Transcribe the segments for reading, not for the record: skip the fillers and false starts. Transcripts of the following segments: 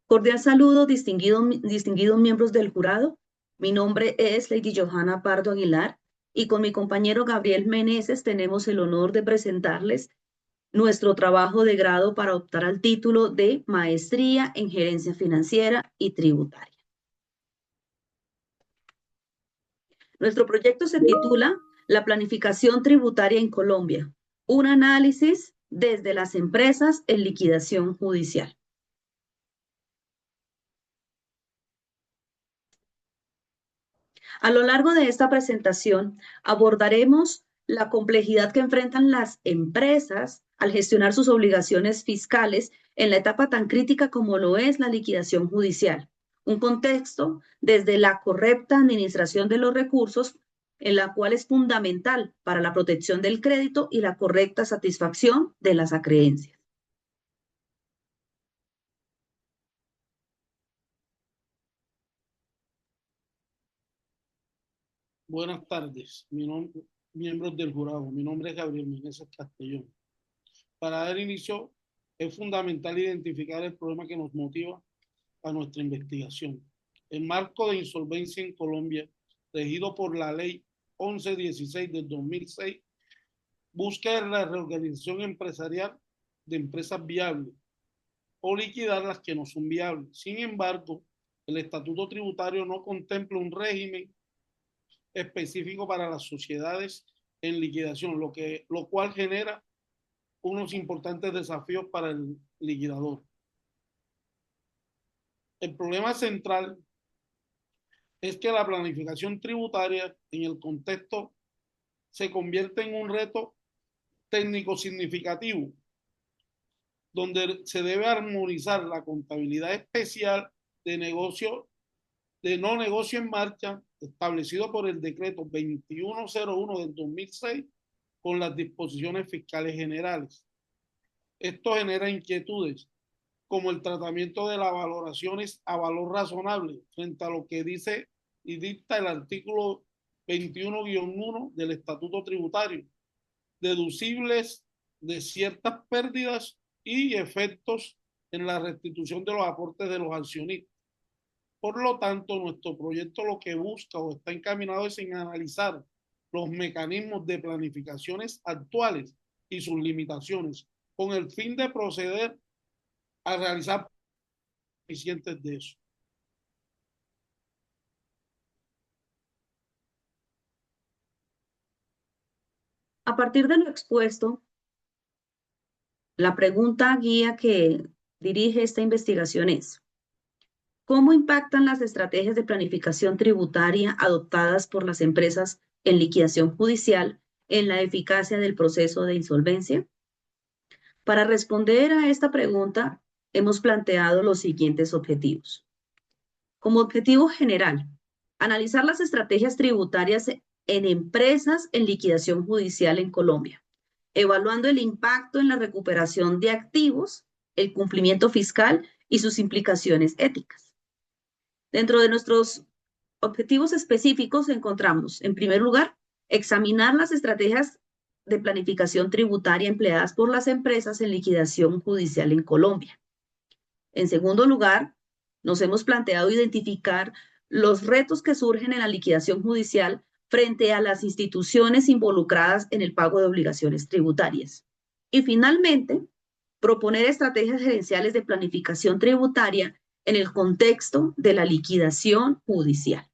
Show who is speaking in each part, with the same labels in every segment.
Speaker 1: Cordial saludo, distinguidos miembros del jurado. Mi nombre es Lady Johanna Pardo Aguilar y con mi compañero Gabriel Meneses tenemos el honor de presentarles nuestro trabajo de grado para optar al título de Maestría en Gerencia Financiera y Tributaria. Nuestro proyecto se titula La planificación tributaria en Colombia, un análisis desde las empresas en liquidación judicial. A lo largo de esta presentación abordaremos la complejidad que enfrentan las empresas al gestionar sus obligaciones fiscales en la etapa tan crítica como lo es la liquidación judicial. Un contexto desde la correcta administración de los recursos, en la cual es fundamental para la protección del crédito y la correcta satisfacción de las acreencias.
Speaker 2: Buenas tardes, miembros del jurado. Mi nombre es Gabriel Meneses Castellón. Para dar inicio, es fundamental identificar el problema que nos motiva a nuestra investigación. El marco de insolvencia en Colombia, regido por la Ley 1116 del 2006, busca la reorganización empresarial de empresas viables o liquidar las que no son viables. Sin embargo, el Estatuto Tributario no contempla un régimen específico para las sociedades en liquidación, lo cual genera unos importantes desafíos para el liquidador. El problema central es que la planificación tributaria en el contexto se convierte en un reto técnico significativo, donde se debe armonizar la contabilidad especial de no negocio en marcha, establecido por el decreto 2101 del 2006, con las disposiciones fiscales generales. Esto genera inquietudes, como el tratamiento de las valoraciones a valor razonable frente a lo que dice y dicta el artículo 21-1 del Estatuto Tributario, deducibles de ciertas pérdidas y efectos en la restitución de los aportes de los accionistas. Por lo tanto, nuestro proyecto lo que busca o está encaminado es en analizar los mecanismos de planificaciones actuales y sus limitaciones, con el fin de proceder a realizar eficientes de eso.
Speaker 1: A partir de lo expuesto, la pregunta guía que dirige esta investigación es: ¿cómo impactan las estrategias de planificación tributaria adoptadas por las empresas en liquidación judicial en la eficacia del proceso de insolvencia? Para responder a esta pregunta, hemos planteado los siguientes objetivos. Como objetivo general, analizar las estrategias tributarias en empresas en liquidación judicial en Colombia, evaluando el impacto en la recuperación de activos, el cumplimiento fiscal y sus implicaciones éticas. Dentro de nuestros objetivos específicos encontramos, en primer lugar, examinar las estrategias de planificación tributaria empleadas por las empresas en liquidación judicial en Colombia. En segundo lugar, nos hemos planteado identificar los retos que surgen en la liquidación judicial frente a las instituciones involucradas en el pago de obligaciones tributarias. Y finalmente, proponer estrategias gerenciales de planificación tributaria en el contexto de la liquidación judicial.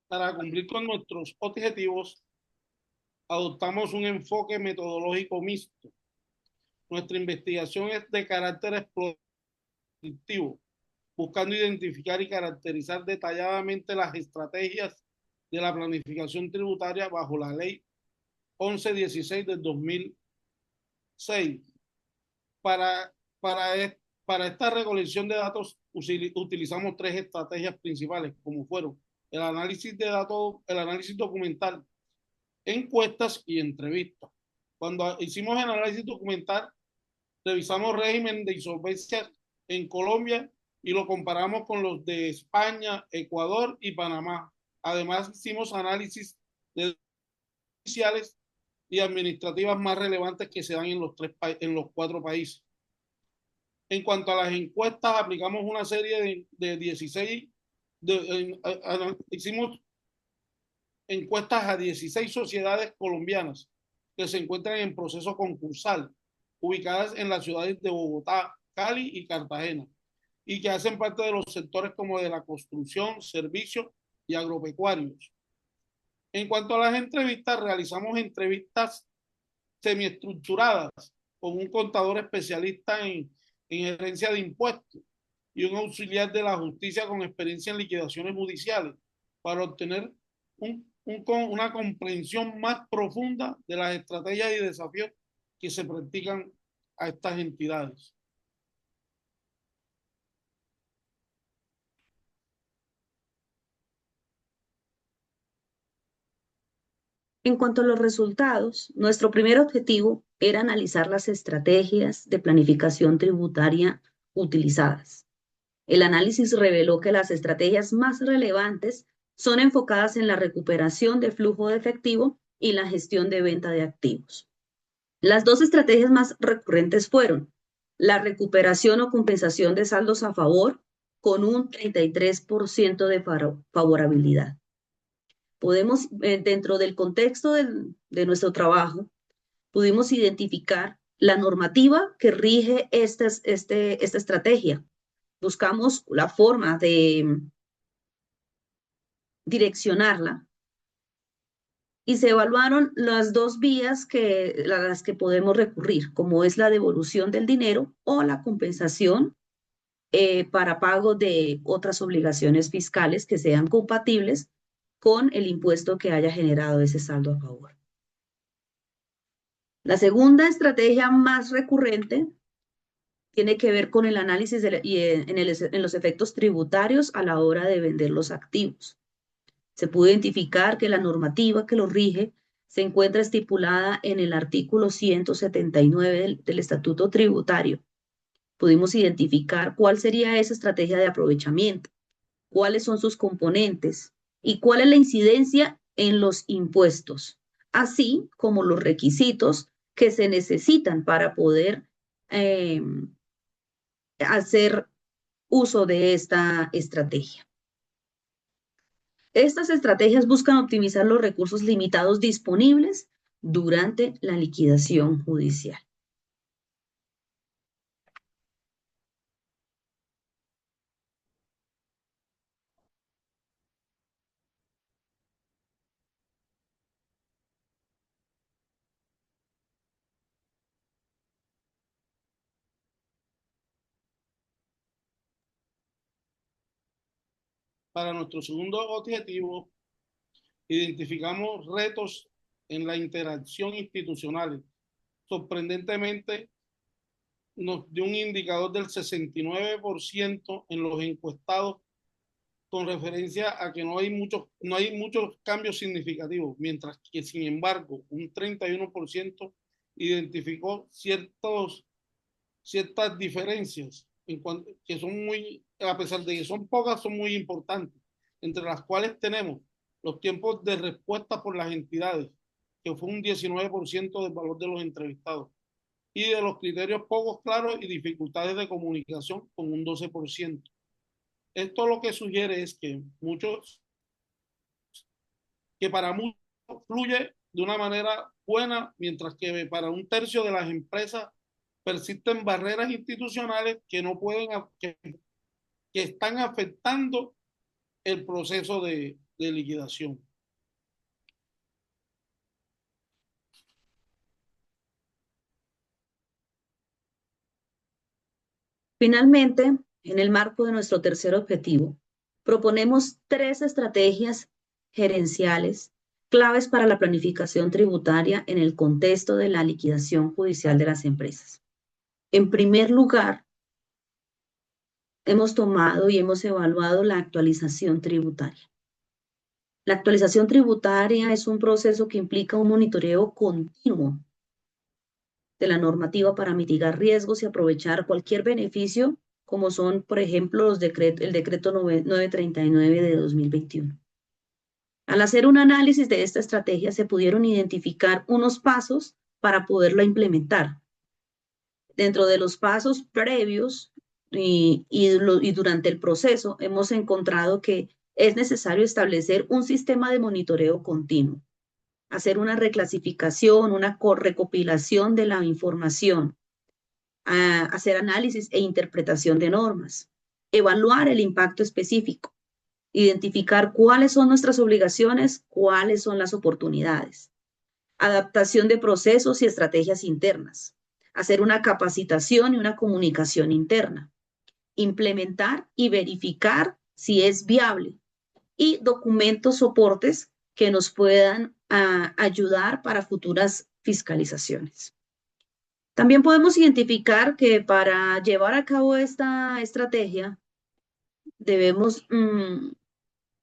Speaker 2: Para cumplir con nuestros objetivos, adoptamos un enfoque metodológico mixto. Nuestra investigación es de carácter explorativo, buscando identificar y caracterizar detalladamente las estrategias de la planificación tributaria bajo la Ley 1116 del 2006. Para, para, para esta recolección de datos utilizamos tres estrategias principales, como fueron el análisis de datos, el análisis documental, encuestas y entrevistas. Cuando hicimos el análisis documental, revisamos régimen de insolvencia en Colombia y lo comparamos con los de España, Ecuador y Panamá. Además, hicimos análisis de judiciales y administrativas más relevantes que se dan en los 4 países. En cuanto a las encuestas, aplicamos una serie de 16, hicimos encuestas a 16 sociedades colombianas que se encuentran en proceso concursal, ubicadas en las ciudades de Bogotá, Cali y Cartagena, y que hacen parte de los sectores como de la construcción, servicios y agropecuarios. En cuanto a las entrevistas, realizamos entrevistas semiestructuradas con un contador especialista en gerencia de impuestos y un auxiliar de la justicia con experiencia en liquidaciones judiciales para obtener una comprensión más profunda de las estrategias y desafíos que se practican a estas entidades.
Speaker 1: En cuanto a los resultados, nuestro primer objetivo era analizar las estrategias de planificación tributaria utilizadas. El análisis reveló que las estrategias más relevantes son enfocadas en la recuperación de flujo de efectivo y la gestión de venta de activos. Las dos estrategias más recurrentes fueron la recuperación o compensación de saldos a favor con un 33% de favorabilidad. Podemos, dentro del contexto de nuestro trabajo, pudimos identificar la normativa que rige esta estrategia. Buscamos la forma de direccionarla y se evaluaron las dos vías las que podemos recurrir, como es la devolución del dinero o la compensación para pago de otras obligaciones fiscales que sean compatibles con el impuesto que haya generado ese saldo a favor. La segunda estrategia más recurrente tiene que ver con el análisis en los efectos tributarios a la hora de vender los activos. Se pudo identificar que la normativa que lo rige se encuentra estipulada en el artículo 179 del Estatuto Tributario. Pudimos identificar cuál sería esa estrategia de aprovechamiento, cuáles son sus componentes y cuál es la incidencia en los impuestos, así como los requisitos que se necesitan para poder hacer uso de esta estrategia. Estas estrategias buscan optimizar los recursos limitados disponibles durante la liquidación judicial.
Speaker 2: Para nuestro segundo objetivo, identificamos retos en la interacción institucional. Sorprendentemente, nos dio un indicador del 69% en los encuestados con referencia a que no hay muchos cambios significativos, mientras que, sin embargo, un 31% identificó ciertas diferencias que son muy, a pesar de que son pocas, son muy importantes, entre las cuales tenemos los tiempos de respuesta por las entidades, que fue un 19% del valor de los entrevistados, y de los criterios poco claros y dificultades de comunicación con un 12%. Esto lo que sugiere es que para muchos fluye de una manera buena, mientras que para un tercio de las empresas persisten barreras institucionales que no pueden, que están afectando el proceso de liquidación.
Speaker 1: Finalmente, en el marco de nuestro tercer objetivo, proponemos 3 estrategias gerenciales claves para la planificación tributaria en el contexto de la liquidación judicial de las empresas. En primer lugar, hemos tomado y hemos evaluado la actualización tributaria. La actualización tributaria es un proceso que implica un monitoreo continuo de la normativa para mitigar riesgos y aprovechar cualquier beneficio, como son, por ejemplo, el decreto 939 de 2021. Al hacer un análisis de esta estrategia, se pudieron identificar unos pasos para poderla implementar. Dentro de los pasos previos y durante el proceso, hemos encontrado que es necesario establecer un sistema de monitoreo continuo, hacer una reclasificación, una recopilación de la información, hacer análisis e interpretación de normas, evaluar el impacto específico, identificar cuáles son nuestras obligaciones, cuáles son las oportunidades, adaptación de procesos y estrategias internas, hacer una capacitación y una comunicación interna, implementar y verificar si es viable y documentos soportes que nos puedan ayudar para futuras fiscalizaciones. También podemos identificar que para llevar a cabo esta estrategia debemos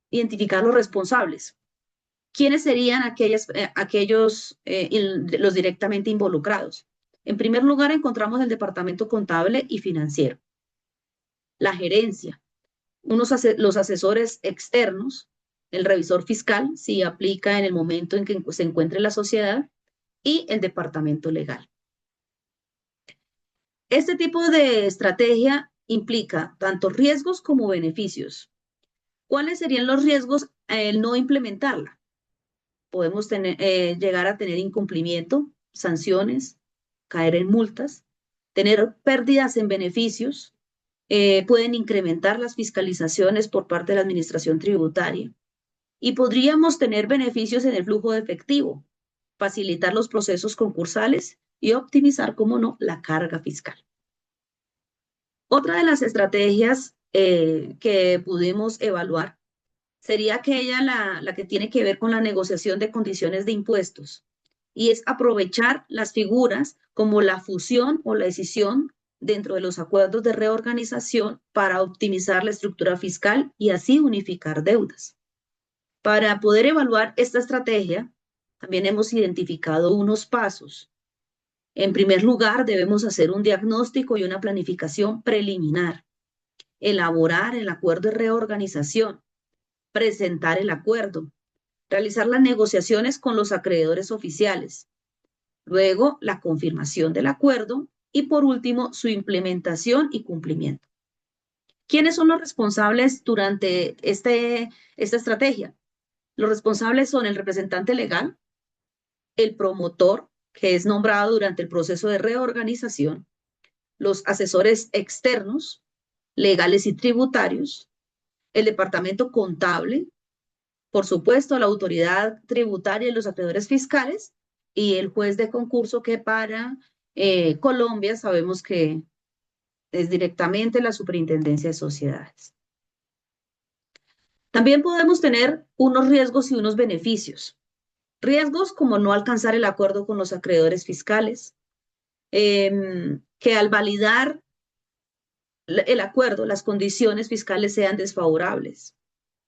Speaker 1: identificar los responsables. ¿Quiénes serían aquellos los directamente involucrados? En primer lugar, encontramos el departamento contable y financiero, la gerencia, los asesores externos, el revisor fiscal, si aplica en el momento en que se encuentre la sociedad, y el departamento legal. Este tipo de estrategia implica tanto riesgos como beneficios. ¿Cuáles serían los riesgos al no implementarla? Podemos llegar a tener incumplimiento, sanciones, caer en multas, tener pérdidas en beneficios, pueden incrementar las fiscalizaciones por parte de la administración tributaria y podríamos tener beneficios en el flujo de efectivo, facilitar los procesos concursales y optimizar, como no, la carga fiscal. Otra de las estrategias que pudimos evaluar sería aquella la que tiene que ver con la negociación de condiciones de impuestos, y es aprovechar las figuras como la fusión o la escisión dentro de los acuerdos de reorganización para optimizar la estructura fiscal y así unificar deudas. Para poder evaluar esta estrategia, también hemos identificado unos pasos. En primer lugar, debemos hacer un diagnóstico y una planificación preliminar, elaborar el acuerdo de reorganización, presentar el acuerdo, realizar las negociaciones con los acreedores oficiales, luego la confirmación del acuerdo y por último su implementación y cumplimiento. ¿Quiénes son los responsables durante esta estrategia? Los responsables son el representante legal, el promotor, que es nombrado durante el proceso de reorganización, los asesores externos, legales y tributarios, el departamento contable, por supuesto, la autoridad tributaria y los acreedores fiscales y el juez de concurso, que para Colombia sabemos que es directamente la Superintendencia de Sociedades. También podemos tener unos riesgos y unos beneficios. Riesgos como no alcanzar el acuerdo con los acreedores fiscales, que al validar el acuerdo las condiciones fiscales sean desfavorables,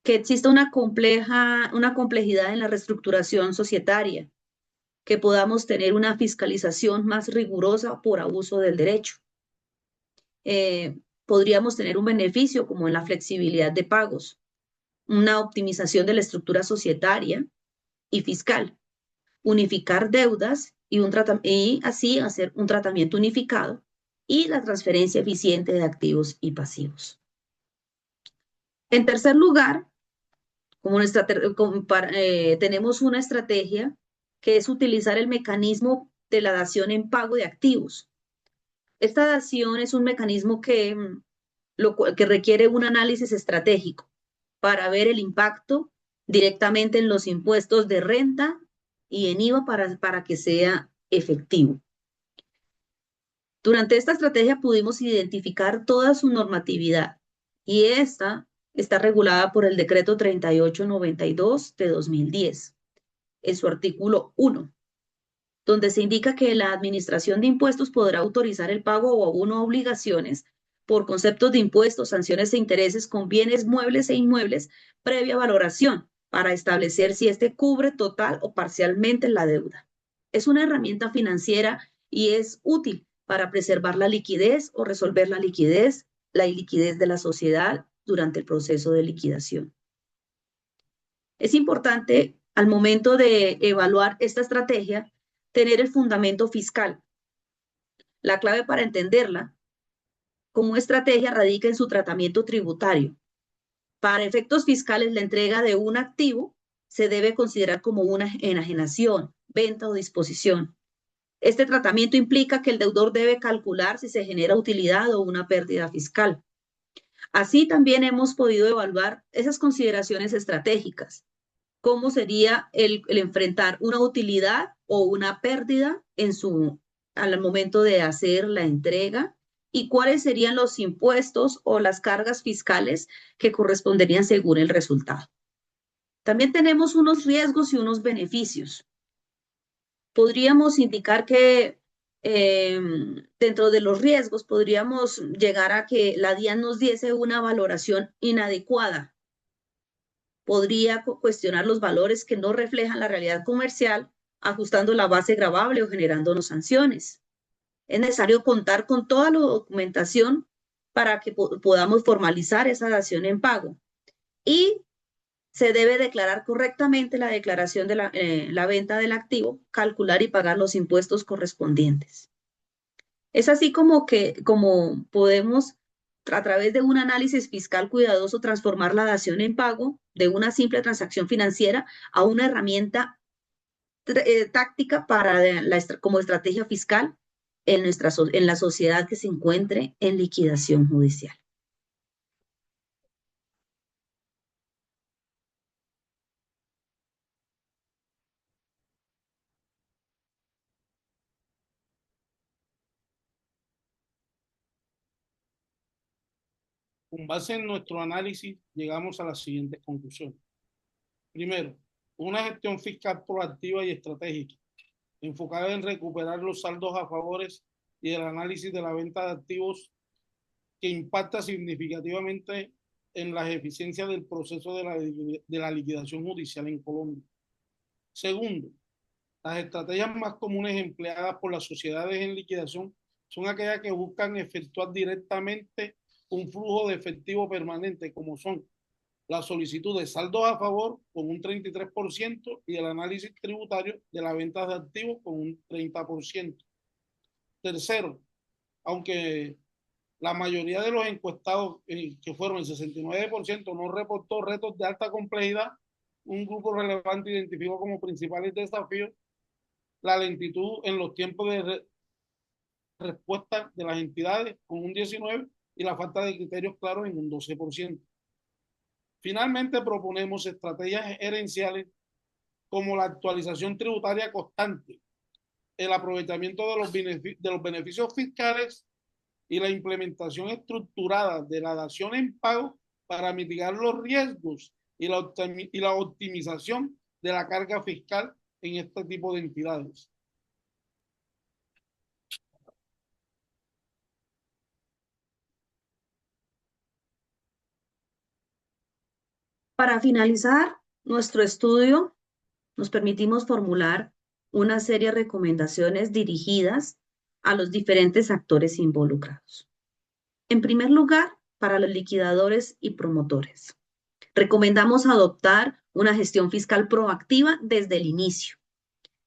Speaker 1: que exista una complejidad en la reestructuración societaria, que podamos tener una fiscalización más rigurosa por abuso del derecho. Podríamos tener un beneficio como en la flexibilidad de pagos, una optimización de la estructura societaria y fiscal, unificar deudas y así hacer un tratamiento unificado y la transferencia eficiente de activos y pasivos. En tercer lugar, tenemos una estrategia que es utilizar el mecanismo de la dación en pago de activos. Esta dación es un mecanismo que requiere un análisis estratégico para ver el impacto directamente en los impuestos de renta y en IVA para que sea efectivo. Durante esta estrategia pudimos identificar toda su normatividad y esta está regulada por el decreto 3892 de 2010, en su artículo 1, donde se indica que la Administración de Impuestos podrá autorizar el pago o abono a obligaciones por conceptos de impuestos, sanciones e intereses con bienes muebles e inmuebles previa valoración para establecer si este cubre total o parcialmente la deuda. Es una herramienta financiera y es útil para preservar la liquidez o resolver la iliquidez de la sociedad durante el proceso de liquidación. Es importante al momento de evaluar esta estrategia tener el fundamento fiscal. La clave para entenderla como estrategia radica en su tratamiento tributario. Para efectos fiscales, la entrega de un activo se debe considerar como una enajenación, venta o disposición. Este tratamiento implica que el deudor debe calcular si se genera utilidad o una pérdida fiscal. Así también hemos podido evaluar esas consideraciones estratégicas. ¿Cómo sería el enfrentar una utilidad o una pérdida al momento de hacer la entrega? ¿Y cuáles serían los impuestos o las cargas fiscales que corresponderían según el resultado? También tenemos unos riesgos y unos beneficios. Podríamos indicar que dentro de los riesgos podríamos llegar a que la DIAN nos diese una valoración inadecuada. Podría cuestionar los valores que no reflejan la realidad comercial, ajustando la base gravable o generándonos sanciones. Es necesario contar con toda la documentación para que podamos formalizar esa dación en pago. Y se debe declarar correctamente la declaración de la venta del activo, calcular y pagar los impuestos correspondientes. Es así como podemos, a través de un análisis fiscal cuidadoso, transformar la dación en pago de una simple transacción financiera a una herramienta táctica como estrategia fiscal en la sociedad que se encuentre en liquidación judicial.
Speaker 2: Con base en nuestro análisis, llegamos a las siguientes conclusiones. Primero, una gestión fiscal proactiva y estratégica, enfocada en recuperar los saldos a favores y el análisis de la venta de activos que impacta significativamente en las eficiencias del proceso de la liquidación judicial en Colombia. Segundo, las estrategias más comunes empleadas por las sociedades en liquidación son aquellas que buscan efectuar directamente un flujo de efectivo permanente, como son la solicitud de saldos a favor con un 33% y el análisis tributario de la venta de activos con un 30%. Tercero, aunque la mayoría de los encuestados, que fueron el 69%, no reportó retos de alta complejidad, un grupo relevante identificó como principales desafíos la lentitud en los tiempos de respuesta de las entidades con un 19% y la falta de criterios claros en un 12%. Finalmente, proponemos estrategias gerenciales como la actualización tributaria constante, el aprovechamiento de los beneficios fiscales y la implementación estructurada de la dación en pago para mitigar los riesgos y la optimización de la carga fiscal en este tipo de entidades.
Speaker 1: Para finalizar nuestro estudio, nos permitimos formular una serie de recomendaciones dirigidas a los diferentes actores involucrados. En primer lugar, para los liquidadores y promotores. Recomendamos adoptar una gestión fiscal proactiva desde el inicio.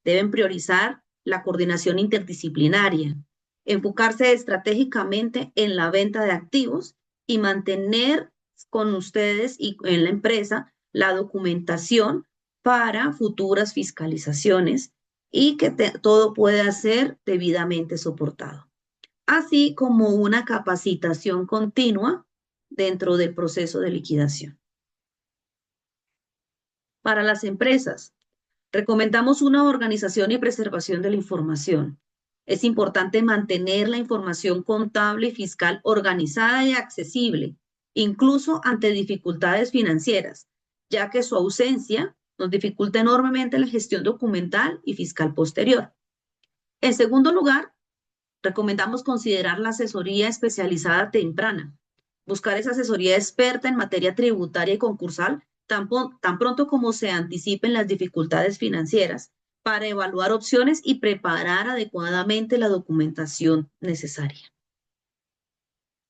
Speaker 1: Deben priorizar la coordinación interdisciplinaria, enfocarse estratégicamente en la venta de activos y mantener con ustedes y en la empresa la documentación para futuras fiscalizaciones y que todo pueda ser debidamente soportado, así como una capacitación continua dentro del proceso de liquidación. Para las empresas, recomendamos una organización y preservación de la información. Es importante mantener la información contable y fiscal organizada y accesible, incluso ante dificultades financieras, ya que su ausencia nos dificulta enormemente la gestión documental y fiscal posterior. En segundo lugar, recomendamos considerar la asesoría especializada temprana, buscar esa asesoría experta en materia tributaria y concursal tan pronto como se anticipen las dificultades financieras para evaluar opciones y preparar adecuadamente la documentación necesaria.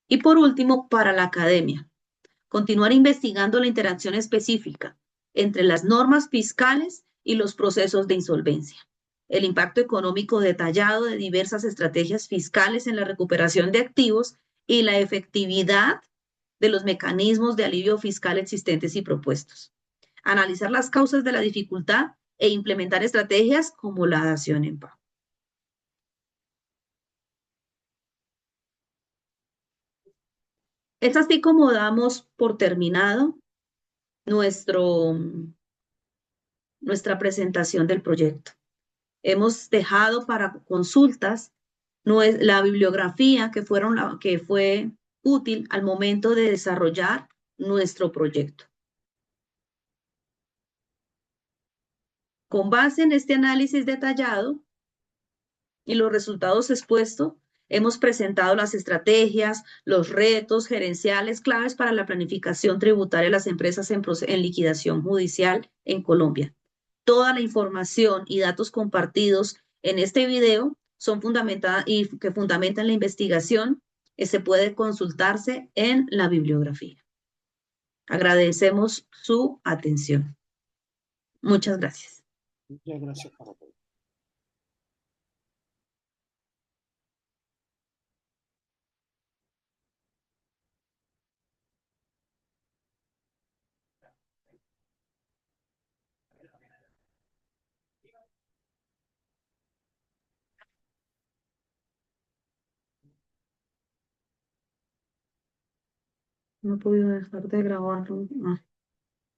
Speaker 1: Y por último, para la academia, continuar investigando la interacción específica entre las normas fiscales y los procesos de insolvencia. El impacto económico detallado de diversas estrategias fiscales en la recuperación de activos y la efectividad de los mecanismos de alivio fiscal existentes y propuestos. Analizar las causas de la dificultad e implementar estrategias como la dación en pago. Es así como damos por terminado nuestro, nuestra presentación del proyecto. Hemos dejado para consultas la bibliografía que fue útil al momento de desarrollar nuestro proyecto. Con base en este análisis detallado y los resultados expuestos, hemos presentado las estrategias, los retos gerenciales claves para la planificación tributaria de las empresas en liquidación judicial en Colombia. Toda la información y datos compartidos en este video son fundamentadas y que fundamentan la investigación se puede consultarse en la bibliografía. Agradecemos su atención. Muchas gracias.
Speaker 2: Muchas gracias para todos.
Speaker 1: No he podido dejar de grabarlo.